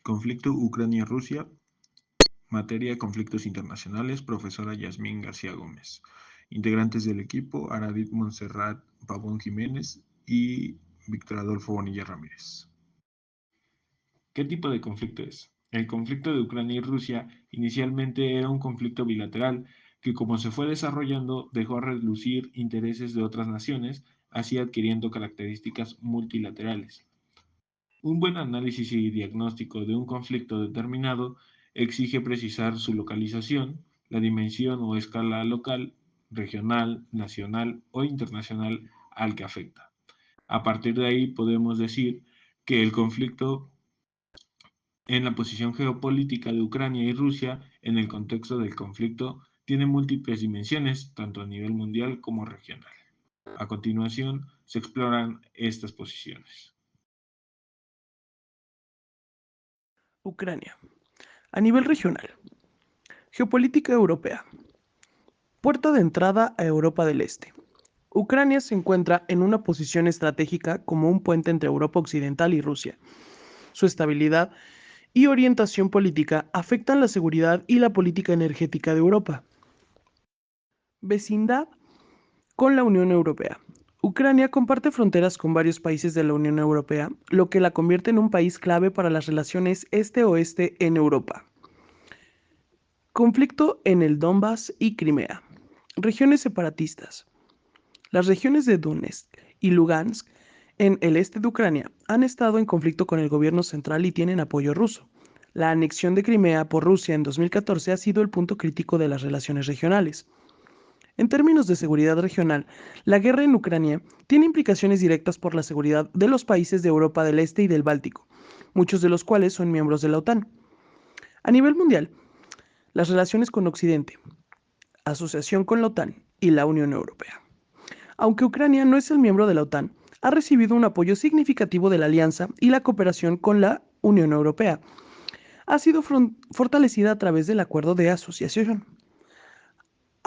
Conflicto Ucrania-Rusia, materia Conflictos Internacionales, profesora Yasmín García Gómez. Integrantes del equipo, Aradit Montserrat Pavón Jiménez y Víctor Adolfo Bonilla Ramírez. ¿Qué tipo de conflicto es? El conflicto de Ucrania y Rusia inicialmente era un conflicto bilateral que, como se fue desarrollando, dejó a relucir intereses de otras naciones, así adquiriendo características multilaterales. Un buen análisis y diagnóstico de un conflicto determinado exige precisar su localización, la dimensión o escala local, regional, nacional o internacional al que afecta. A partir de ahí podemos decir que el conflicto en la posición geopolítica de Ucrania y Rusia en el contexto del conflicto tiene múltiples dimensiones, tanto a nivel mundial como regional. A continuación, se exploran estas posiciones. Ucrania. A nivel regional. Geopolítica europea. Puerta de entrada a Europa del Este. Ucrania se encuentra en una posición estratégica como un puente entre Europa Occidental y Rusia. Su estabilidad y orientación política afectan la seguridad y la política energética de Europa. Vecindad con la Unión Europea. Ucrania comparte fronteras con varios países de la Unión Europea, lo que la convierte en un país clave para las relaciones este-oeste en Europa. Conflicto en el Donbass y Crimea. Regiones separatistas. Las regiones de Donetsk y Lugansk en el este de Ucrania han estado en conflicto con el gobierno central y tienen apoyo ruso. La anexión de Crimea por Rusia en 2014 ha sido el punto crítico de las relaciones regionales. En términos de seguridad regional, la guerra en Ucrania tiene implicaciones directas por la seguridad de los países de Europa del Este y del Báltico, muchos de los cuales son miembros de la OTAN. A nivel mundial, las relaciones con Occidente, asociación con la OTAN y la Unión Europea. Aunque Ucrania no es el miembro de la OTAN, ha recibido un apoyo significativo de la alianza y la cooperación con la Unión Europea. Ha sido fortalecida a través del acuerdo de asociación.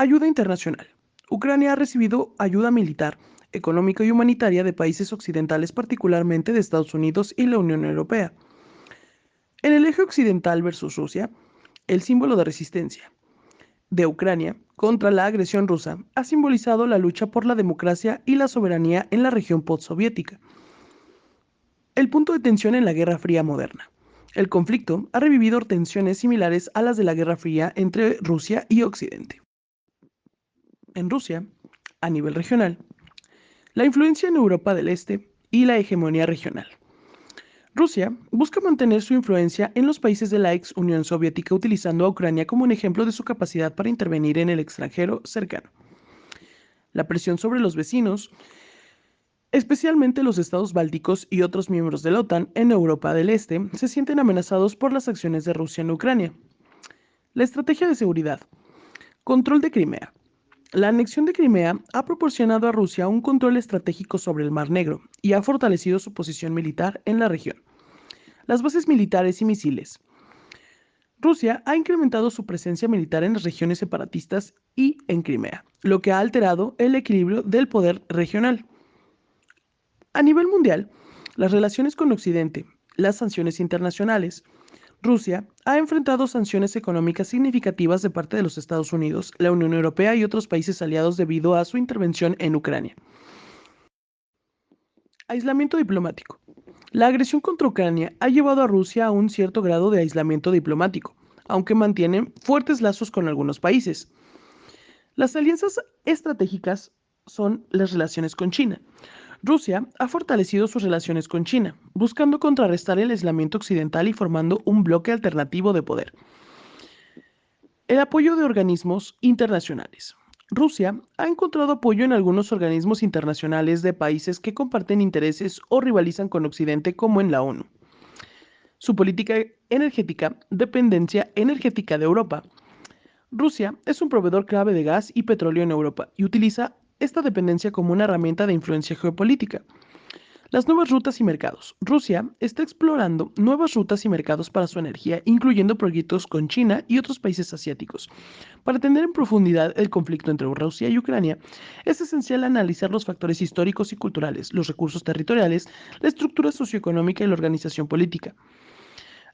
Ayuda internacional. Ucrania ha recibido ayuda militar, económica y humanitaria de países occidentales, particularmente de Estados Unidos y la Unión Europea. En el eje occidental versus Rusia, el símbolo de resistencia de Ucrania contra la agresión rusa ha simbolizado la lucha por la democracia y la soberanía en la región postsoviética. El punto de tensión en la Guerra Fría moderna. El conflicto ha revivido tensiones similares a las de la Guerra Fría entre Rusia y Occidente. En Rusia, a nivel regional, la influencia en Europa del Este y la hegemonía regional. Rusia busca mantener su influencia en los países de la ex Unión Soviética utilizando a Ucrania como un ejemplo de su capacidad para intervenir en el extranjero cercano. La presión sobre los vecinos, especialmente los estados bálticos y otros miembros de la OTAN en Europa del Este, se sienten amenazados por las acciones de Rusia en Ucrania. La estrategia de seguridad. Control de Crimea. La anexión de Crimea ha proporcionado a Rusia un control estratégico sobre el Mar Negro y ha fortalecido su posición militar en la región. Las bases militares y misiles. Rusia ha incrementado su presencia militar en las regiones separatistas y en Crimea, lo que ha alterado el equilibrio del poder regional. A nivel mundial, las relaciones con Occidente, las sanciones internacionales. Rusia ha enfrentado sanciones económicas significativas de parte de los Estados Unidos, la Unión Europea y otros países aliados debido a su intervención en Ucrania. Aislamiento diplomático. La agresión contra Ucrania ha llevado a Rusia a un cierto grado de aislamiento diplomático, aunque mantiene fuertes lazos con algunos países. Las alianzas estratégicas son las relaciones con China. Rusia ha fortalecido sus relaciones con China, buscando contrarrestar el aislamiento occidental y formando un bloque alternativo de poder. El apoyo de organismos internacionales. Rusia ha encontrado apoyo en algunos organismos internacionales de países que comparten intereses o rivalizan con Occidente, como en la ONU. Su política energética, dependencia energética de Europa. Rusia es un proveedor clave de gas y petróleo en Europa y utiliza esta dependencia como una herramienta de influencia geopolítica. Las nuevas rutas y mercados. Rusia está explorando nuevas rutas y mercados para su energía, incluyendo proyectos con China y otros países asiáticos. Para entender en profundidad el conflicto entre Rusia y Ucrania, es esencial analizar los factores históricos y culturales, los recursos territoriales, la estructura socioeconómica y la organización política.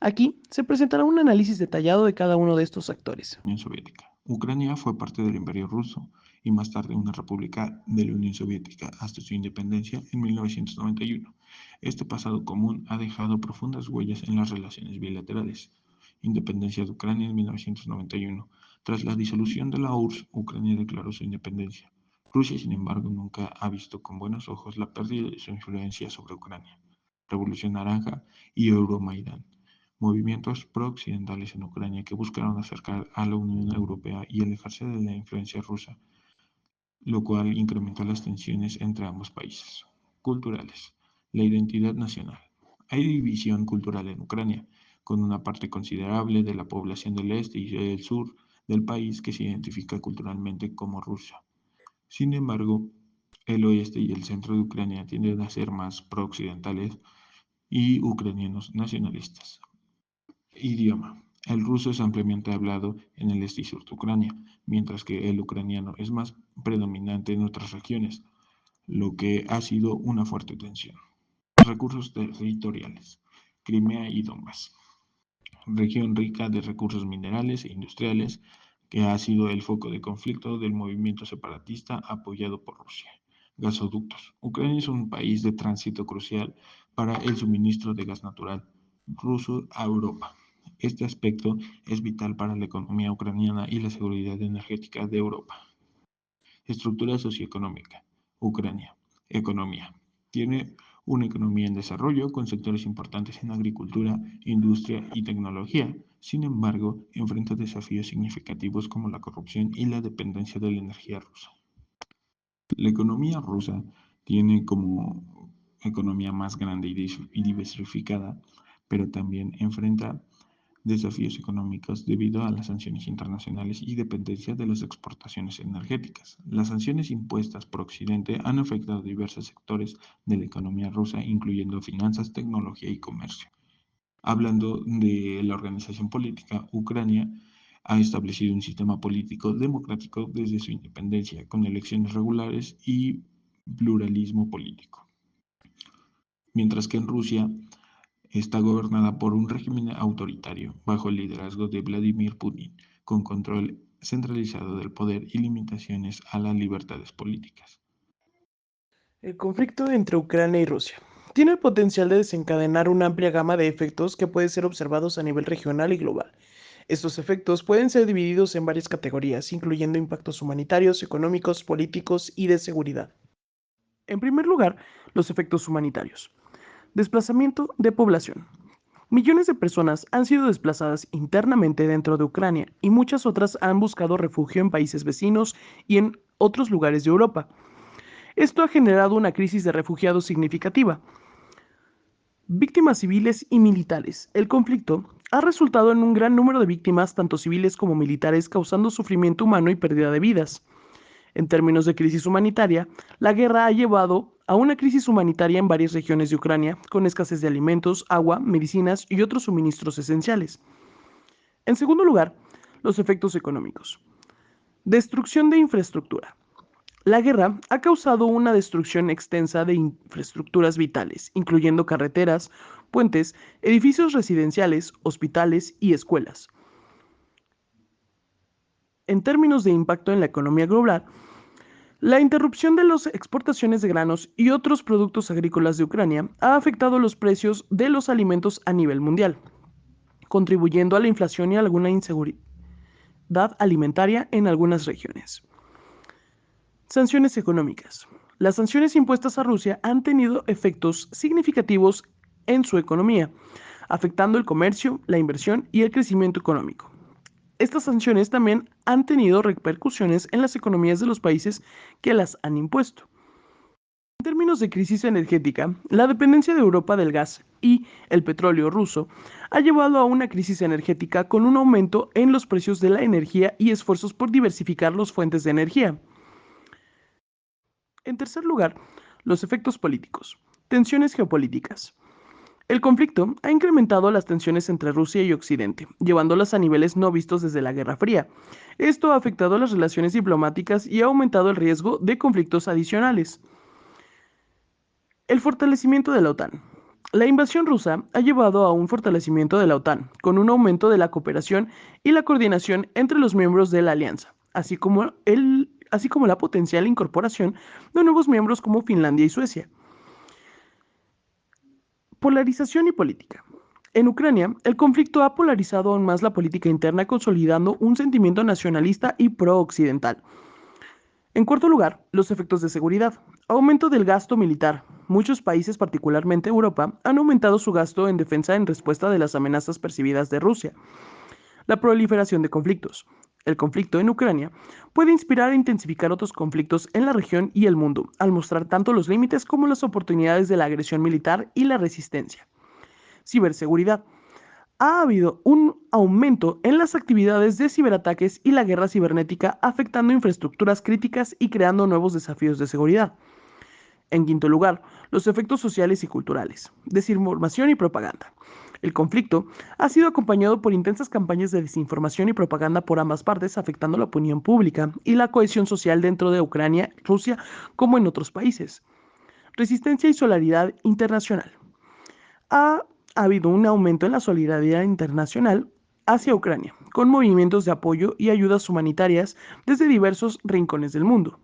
Aquí se presentará un análisis detallado de cada uno de estos actores. Unión Soviética. Ucrania fue parte del Imperio Ruso y más tarde una república de la Unión Soviética hasta su independencia en 1991. Este pasado común ha dejado profundas huellas en las relaciones bilaterales. Independencia de Ucrania en 1991. Tras la disolución de la URSS, Ucrania declaró su independencia. Rusia, sin embargo, nunca ha visto con buenos ojos la pérdida de su influencia sobre Ucrania. Revolución Naranja y Euromaidán, movimientos pro-occidentales en Ucrania que buscaron acercar a la Unión Europea y alejarse de la influencia rusa, lo cual incrementó las tensiones entre ambos países. Culturales. La identidad nacional. Hay división cultural en Ucrania, con una parte considerable de la población del este y del sur del país que se identifica culturalmente como rusa. Sin embargo, el oeste y el centro de Ucrania tienden a ser más pro-occidentales y ucranianos nacionalistas. Idioma. El ruso es ampliamente hablado en el este y sur de Ucrania, mientras que el ucraniano es más predominante en otras regiones, lo que ha sido una fuerte tensión. Recursos territoriales. Crimea y Donbass. Región rica de recursos minerales e industriales, que ha sido el foco de conflicto del movimiento separatista apoyado por Rusia. Gasoductos. Ucrania es un país de tránsito crucial para el suministro de gas natural ruso a Europa. Este aspecto es vital para la economía ucraniana y la seguridad energética de Europa. Estructura socioeconómica. Ucrania. Economía. Tiene una economía en desarrollo con sectores importantes en agricultura, industria y tecnología. Sin embargo, enfrenta desafíos significativos como la corrupción y la dependencia de la energía rusa. La economía rusa tiene como economía más grande y diversificada, pero también enfrenta desafíos económicos debido a las sanciones internacionales y dependencia de las exportaciones energéticas. Las sanciones impuestas por Occidente han afectado diversos sectores de la economía rusa, incluyendo finanzas, tecnología y comercio. Hablando de la organización política, Ucrania ha establecido un sistema político democrático desde su independencia, con elecciones regulares y pluralismo político. Mientras que en Rusia está gobernada por un régimen autoritario, bajo el liderazgo de Vladimir Putin, con control centralizado del poder y limitaciones a las libertades políticas. El conflicto entre Ucrania y Rusia tiene el potencial de desencadenar una amplia gama de efectos que pueden ser observados a nivel regional y global. Estos efectos pueden ser divididos en varias categorías, incluyendo impactos humanitarios, económicos, políticos y de seguridad. En primer lugar, los efectos humanitarios. Desplazamiento de población. Millones de personas han sido desplazadas internamente dentro de Ucrania y muchas otras han buscado refugio en países vecinos y en otros lugares de Europa. Esto ha generado una crisis de refugiados significativa. Víctimas civiles y militares. El conflicto ha resultado en un gran número de víctimas, tanto civiles como militares, causando sufrimiento humano y pérdida de vidas. En términos de crisis humanitaria, la guerra ha llevado a una crisis humanitaria en varias regiones de Ucrania, con escasez de alimentos, agua, medicinas y otros suministros esenciales. En segundo lugar, los efectos económicos. Destrucción de infraestructura. La guerra ha causado una destrucción extensa de infraestructuras vitales, incluyendo carreteras, puentes, edificios residenciales, hospitales y escuelas. En términos de impacto en la economía global, la interrupción de las exportaciones de granos y otros productos agrícolas de Ucrania ha afectado los precios de los alimentos a nivel mundial, contribuyendo a la inflación y a alguna inseguridad alimentaria en algunas regiones. Sanciones económicas. Las sanciones impuestas a Rusia han tenido efectos significativos en su economía, afectando el comercio, la inversión y el crecimiento económico. Estas sanciones también han tenido repercusiones en las economías de los países que las han impuesto. En términos de crisis energética, la dependencia de Europa del gas y el petróleo ruso ha llevado a una crisis energética con un aumento en los precios de la energía y esfuerzos por diversificar las fuentes de energía. En tercer lugar, los efectos políticos. Tensiones geopolíticas. El conflicto ha incrementado las tensiones entre Rusia y Occidente, llevándolas a niveles no vistos desde la Guerra Fría. Esto ha afectado las relaciones diplomáticas y ha aumentado el riesgo de conflictos adicionales. El fortalecimiento de la OTAN. La invasión rusa ha llevado a un fortalecimiento de la OTAN, con un aumento de la cooperación y la coordinación entre los miembros de la alianza, así como la potencial incorporación de nuevos miembros como Finlandia y Suecia. Polarización y política. En Ucrania, el conflicto ha polarizado aún más la política interna, consolidando un sentimiento nacionalista y pro-occidental. En cuarto lugar, los efectos de seguridad. Aumento del gasto militar. Muchos países, particularmente Europa, han aumentado su gasto en defensa en respuesta de las amenazas percibidas de Rusia. La proliferación de conflictos. El conflicto en Ucrania puede inspirar e intensificar otros conflictos en la región y el mundo, al mostrar tanto los límites como las oportunidades de la agresión militar y la resistencia. Ciberseguridad. Ha habido un aumento en las actividades de ciberataques y la guerra cibernética, afectando infraestructuras críticas y creando nuevos desafíos de seguridad. En quinto lugar, los efectos sociales y culturales, desinformación y propaganda. El conflicto ha sido acompañado por intensas campañas de desinformación y propaganda por ambas partes, afectando la opinión pública y la cohesión social dentro de Ucrania, Rusia, como en otros países. Resistencia y solidaridad internacional. Ha habido un aumento en la solidaridad internacional hacia Ucrania, con movimientos de apoyo y ayudas humanitarias desde diversos rincones del mundo.